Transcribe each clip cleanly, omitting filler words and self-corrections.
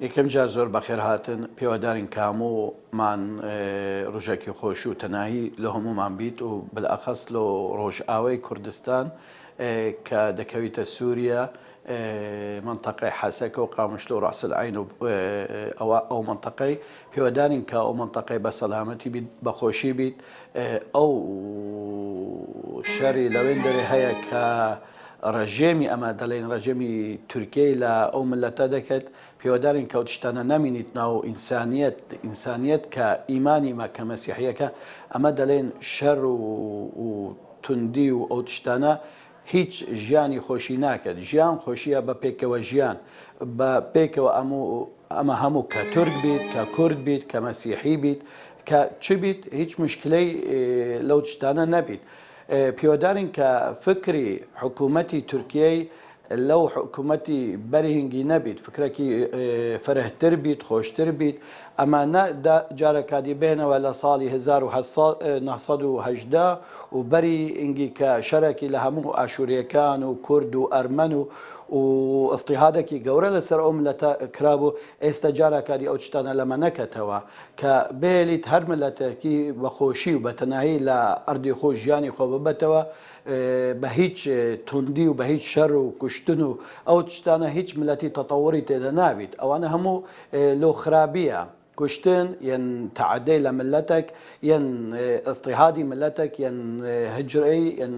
یەکەم جار زۆر بەخێر هاتن پێوەدارین کامومان ڕژێکی خۆش و تەنایی لە هەمومان بیت و بەلاخەس لە ڕۆژئاوای کوردستان کە دەکەویتە سووریا منطقەی حەسەکە و قامشلۆ و ڕەس العین و ئەو منطقەی پێوەدارین کە ئەو منطقەی بە سەلامەتی بیت بەخۆشی بیت ئەو شەڕی لەوێن دەرێ هەیە کە ڕژێمی ئەمە دەڵێن ڕژێمی تورکیای لە ئەو ملەتە دەکەێت پێوەدارین کەوتشتانە نامینیت ناو ئینسانیەت کە ئیمانی ما کە مەسیحیەکە ئەمە دەڵێن شەڕ و توندی و ئەو تشتانە هیچ ژیانی خۆشی ناکات ژیان خۆشیە بە پێکەوە ژیان بە پێکەوە ئەمە هەموو کە تورک بیت کە کورد بیت کە مەسیحی بیت کە چ بیت هیچ مشکلەی لەو تشتانە نەبیت پێوەدارین کە فکری حکوومەتی تورکیای لەو حکوومەتی بەرهنگی نەبیت فکرێکی فەرەهتر بیت خۆشتر بیت ئەمانە جارەکاتی بێنەوە لە ساڵی 1970 و بەری ئینگی کە شەرێکی لە هەموو ئاشوریەکان و کورد و ئەرمەن و ئەفتیحادێکی گەورە لەسەر ئەو ملەتە کرابوو ئێستا جارەکاتی ئەو تشتانە لەمە نەکەتەوە کە بێلیت هەر ملەتێکی بەخۆشی و بەتەنایی لە ئەردی خۆ ژیانی خۆ ببەتەوە بە هیچ توندی و بە هیچ شەڕ و کوشتن و ئەو تشتانە هیچ ملەتی تەتەوەری تێدا نابیت ئەوانە هەموو لۆ خراپیە کوشتن یان تعدی لە ملەتێک یان ئەفتیحادی ملەتێک یان هجرەی یان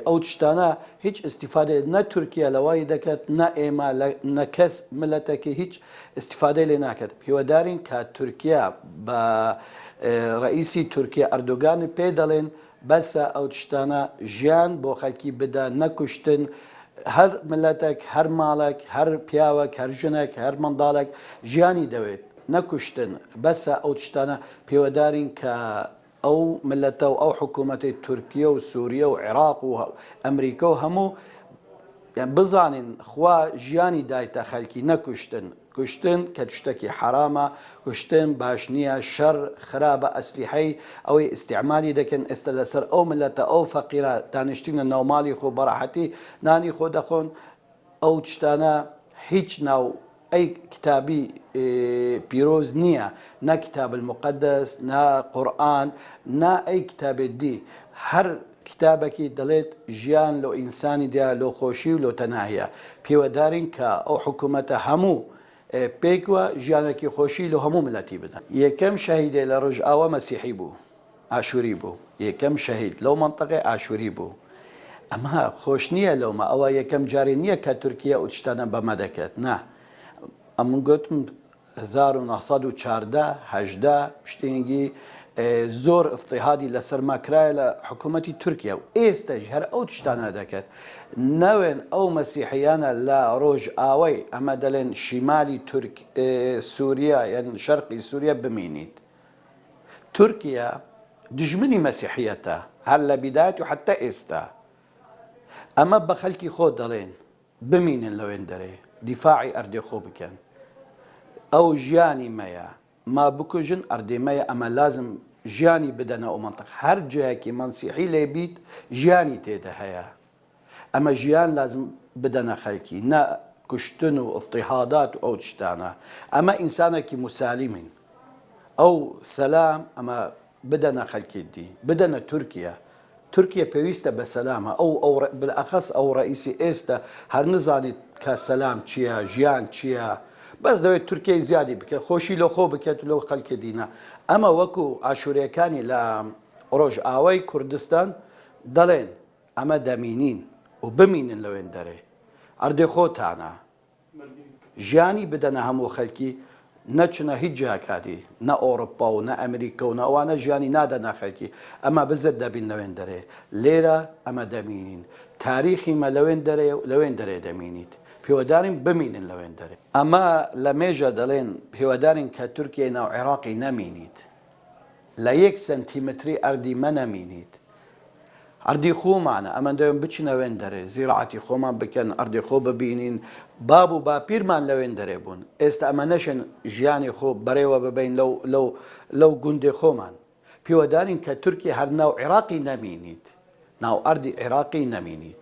ئەو تشتانە هیچ ئیسیفادە نە تورکیا لەوای دەکات نە ئێمە نە کەس ملەتێکی هیچ ئیسیفادەی لێ ناکات پێوەدارین کە تورکیا بە ڕئیسی تورکیا ئەردۆگانی پێ دەڵێن بەسە ئەو تشتانە ژیان بۆ خەڵکی بدا نەکوشتن هەر ملەتێک هەر ماڵێک هەر پیاوەک هەر ژنێک هەر منداڵێک ژیانی دەوێت نەکوشتن بەسە ئەو تشتانە پێوەدارین کە ئەو ملەتە و ئەو حکوومەتی تورکیە و سووریە و عێراق و ئەمریکا و هەموو بزانین خوا ژیانی دایتە خەڵکی نەکوشتن کوشتن کە شتێکی حرامە کوشتن باش نییە شەڕ خراپە ئەسلیحەی ئەوەی ئیستیعمالی دەکەن ئێستا لەسەر ئەو ملەتە ئەو فەقیرە دانیشتینە ناوماڵی خۆ بەڕاحەتی نانی خۆ دەخۆن ئەو تشتانە هیچ ناو ئەی کتابی پیرۆز نییە نە کتاب المقدس نە قورئان نا ئەی کتابێت دی هەر کتابێکی دەڵێت ژیان لۆ ئینسانی دیا لۆ خۆشی و لۆ تەناهیە پێوەدارین کە ئەو حکوومەتە هەموو پێکوە ژیانێکی خۆشی لە هەموو ملەتی بدەن یەکەم شەهیدێ لە ڕۆژئاوا مەسیحی بوو ئاشووری بوو یەکەم شەهید لەو منطقەی ئاشووری بوو ئەمە خۆش نییە لەومە ئەوە یەکەم جاری نییە کە تورکیا ئەو تشتانە بەمە دەکات نا ئەمن گوتم 1940 هەژدا شتێنگی زۆر ئفتیحادی لەسەر ماکرایە لە حکوومەتی تورکیا و ئێستاش هەر ئەو تشتانە دەکات نەوێن ئەو مەسیحیانە لە ڕۆژئاوای ئەمە دەڵێن شیمالی سووریا یان شەرقی سووریا بمینیت تورکیا دژمنی مەسیحیەتە هەر لە بیدایەت و حتا ئێستا ئەمە بە خەڵکی خۆ دەڵێن بمینن لەوێن دەرێ دیفاعی ئەردێ خۆ بکەن ئەو ژیانی مەیە ما بکوژن ئەردێمەیە ئەمە لازم ژیانی بدەنە ئەو منطق هەر جایەکی مەسیحی لێ بیت ژیانی تێدا هەیە ئەمە ژیان لازم بدەنە خەڵکی نە کوشتن و ئفتیحادات و ئەو تشتانە ئەمە ئینسانێکی موسالیمین ئەو سەلام ئەمە بدەنە خەڵکی دی بدەنە تورکیا تورکیا پێویستە بە سەلامە ئەو بەلاخەس ئەو ڕئیسی ئێستا هەر نزانیت کە سەلام چییە ژیان چییە بەس دەوێت تورکیای زیادی بکەێت خۆشی لە خۆ بکەێت لەو خەڵکی دینە ئەمە وەکو ئاشوورەکانی لە ڕۆژئاوای کوردستان دەڵێن ئەمە دەمینین و بمینن لەوێن دەرێ ئەردێ خۆتانە ژیانی بدەنە هەموو خەڵکی نەچنە هیچ جاکاتی نە ئۆڕۆپا و نە ئەمریکا و نەوانە ژیانی نادەنا خەڵکی ئەمە بزت دەبین لەوێن دەرێ لێرە ئەمە دەمینین تاریخی مە لەوێن دەرێ دەمینیت پێوەدارین بمینن لەوێن دەرێ ئەمە لە مێژە دەڵێن پێوەدارین کە تورکیای ناو عێراقی نەمینیت لە 1 سنتیمتری ئەردی مە نەمینیت ئەردی خۆمانە ئەمە دەوێن بچینەوێن دەرێ زیراعەتی خۆمان بکەن ئەردی خۆ ببینین باب و باپیرمان لەوێن دەرێ بوون ئێستا ئەمە نەشن ژیانی خۆ بەڕێوە ببین لەو گوندێ خۆمان پێوەدارین کە تورکی هەر ناو عێراقی نەمینیت ناو ئەردی عێراقی نەمینیت